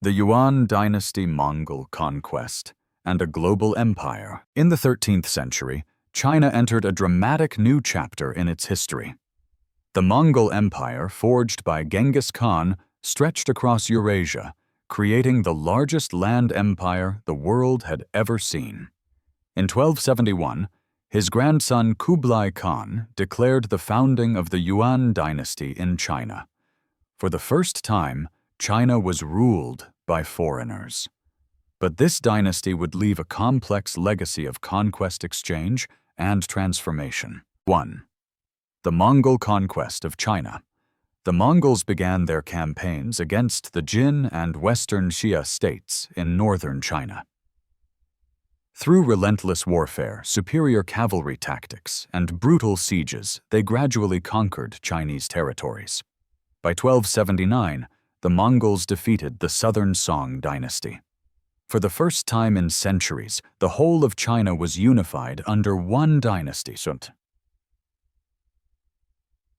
The Yuan Dynasty Mongol Conquest and a global empire. In the 13th century, China entered a dramatic new chapter in its history. The Mongol Empire, forged by Genghis Khan, stretched across Eurasia, creating the largest land empire the world had ever seen. In 1271, his grandson Kublai Khan declared the founding of the Yuan Dynasty in China. For the first time, China was ruled by foreigners. But this dynasty would leave a complex legacy of conquest, exchange, and transformation. 1. The Mongol Conquest of China. The Mongols began their campaigns against the Jin and Western Xia states in northern China. Through relentless warfare, superior cavalry tactics, and brutal sieges, they gradually conquered Chinese territories. By 1279, the Mongols defeated the southern Song Dynasty. For the first time in centuries, the whole of China was unified under one dynasty,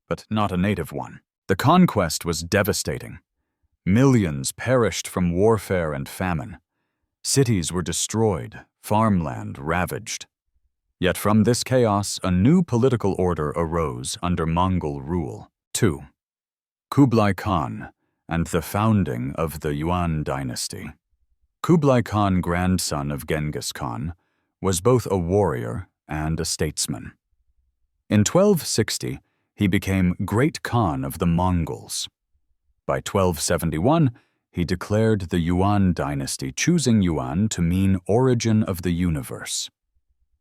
but not a native one. The conquest was devastating. Millions perished from warfare and famine. Cities were destroyed, farmland ravaged. Yet from this chaos, a new political order arose under Mongol rule. 2. Kublai Khan and the founding of the Yuan Dynasty. Kublai Khan, grandson of Genghis Khan, was both a warrior and a statesman. In 1260, he became Great Khan of the Mongols. By 1271, he declared the Yuan Dynasty, choosing Yuan to mean origin of the universe.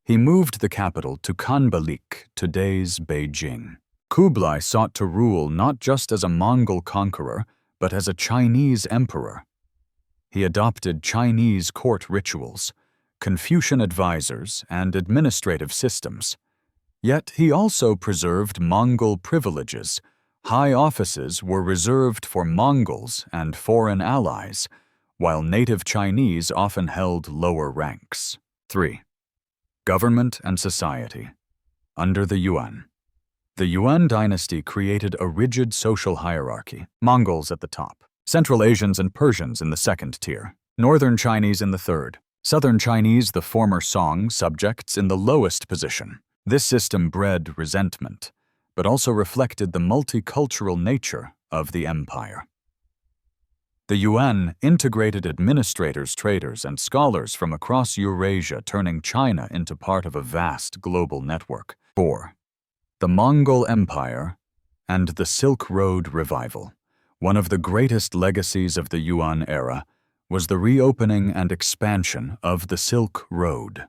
He moved the capital to Khanbaliq, today's Beijing. Kublai sought to rule not just as a Mongol conqueror, but as a Chinese emperor. He adopted Chinese court rituals, Confucian advisors, and administrative systems. Yet he also preserved Mongol privileges. High offices were reserved for Mongols and foreign allies, while native Chinese often held lower ranks. 3. Government and society. Under the Yuan. The Yuan dynasty created a rigid social hierarchy, Mongols at the top, Central Asians and Persians in the second tier, Northern Chinese in the third, Southern Chinese, the former Song subjects, in the lowest position. This system bred resentment, but also reflected the multicultural nature of the empire. The Yuan integrated administrators, traders, and scholars from across Eurasia, turning China into part of a vast global network. 4. The Mongol Empire and the Silk Road Revival. One of the greatest legacies of the Yuan era was the reopening and expansion of the Silk Road.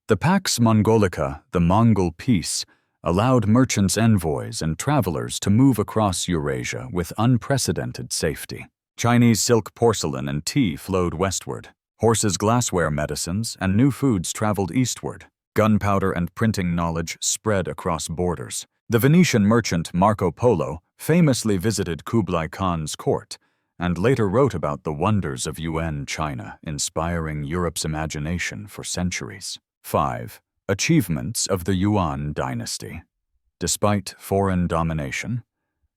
The Pax Mongolica, the Mongol peace, allowed merchants, envoys, and travelers to move across Eurasia with unprecedented safety. Chinese silk porcelain and tea flowed westward. Horses' glassware medicines and new foods traveled eastward. Gunpowder and printing knowledge spread across borders. The Venetian merchant Marco Polo famously visited Kublai Khan's court and later wrote about the wonders of Yuan China, inspiring Europe's imagination for centuries. 5. Achievements of the Yuan dynasty. Despite foreign domination,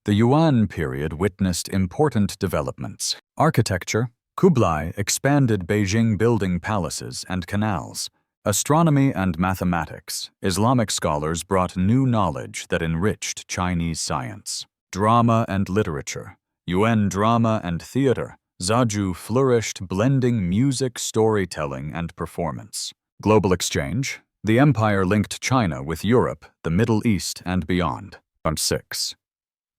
the Yuan period witnessed important developments. Architecture. Kublai expanded Beijing, building palaces and canals. Astronomy and mathematics. Islamic scholars brought new knowledge that enriched Chinese science. Drama and literature. Yuan drama and theater. Zhaju flourished, blending music, storytelling, and performance. Global exchange. The empire linked China with Europe, the Middle East, and beyond. 6.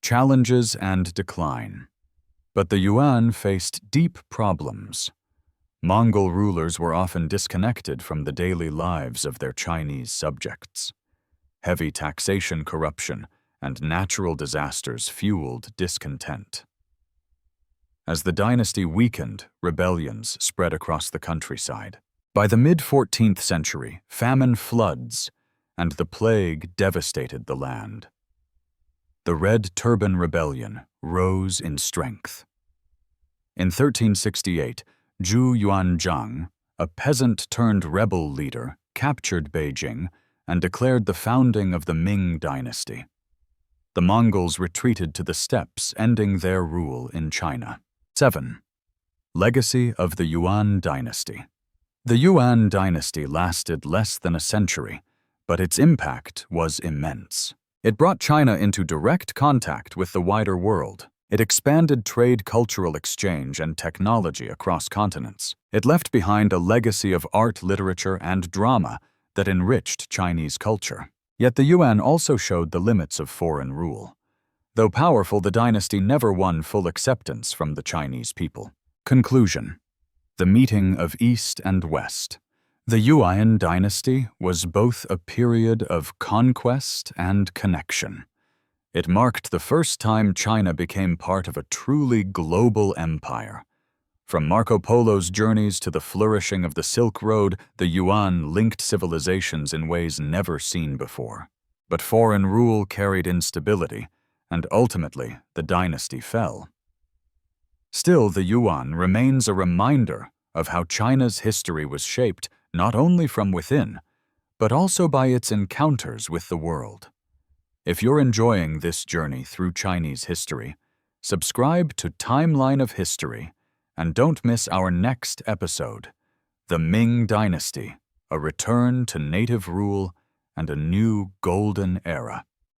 Challenges and decline. But the Yuan faced deep problems. Mongol rulers were often disconnected from the daily lives of their Chinese subjects. Heavy taxation, corruption, and natural disasters fueled discontent. As the dynasty weakened, rebellions spread across the countryside. By the mid-14th century, famine, floods, and the plague devastated the land. The Red Turban Rebellion rose in strength. In 1368, Zhu Yuanzhang, a peasant-turned-rebel leader, captured Beijing and declared the founding of the Ming Dynasty. The Mongols retreated to the steppes, ending their rule in China. 7. Legacy of the Yuan Dynasty. The Yuan Dynasty lasted less than a century, but its impact was immense. It brought China into direct contact with the wider world. It expanded trade, cultural exchange, and technology across continents. It left behind a legacy of art, literature, and drama that enriched Chinese culture. Yet the Yuan also showed the limits of foreign rule. Though powerful, the dynasty never won full acceptance from the Chinese people. Conclusion. The meeting of East and West. The Yuan dynasty was both a period of conquest and connection. It marked the first time China became part of a truly global empire. From Marco Polo's journeys to the flourishing of the Silk Road, the Yuan linked civilizations in ways never seen before. But foreign rule carried instability, and ultimately the dynasty fell. Still, the Yuan remains a reminder of how China's history was shaped not only from within, but also by its encounters with the world. If you're enjoying this journey through Chinese history, subscribe to Timeline of History and don't miss our next episode, The Ming Dynasty, a return to native rule and a new golden era.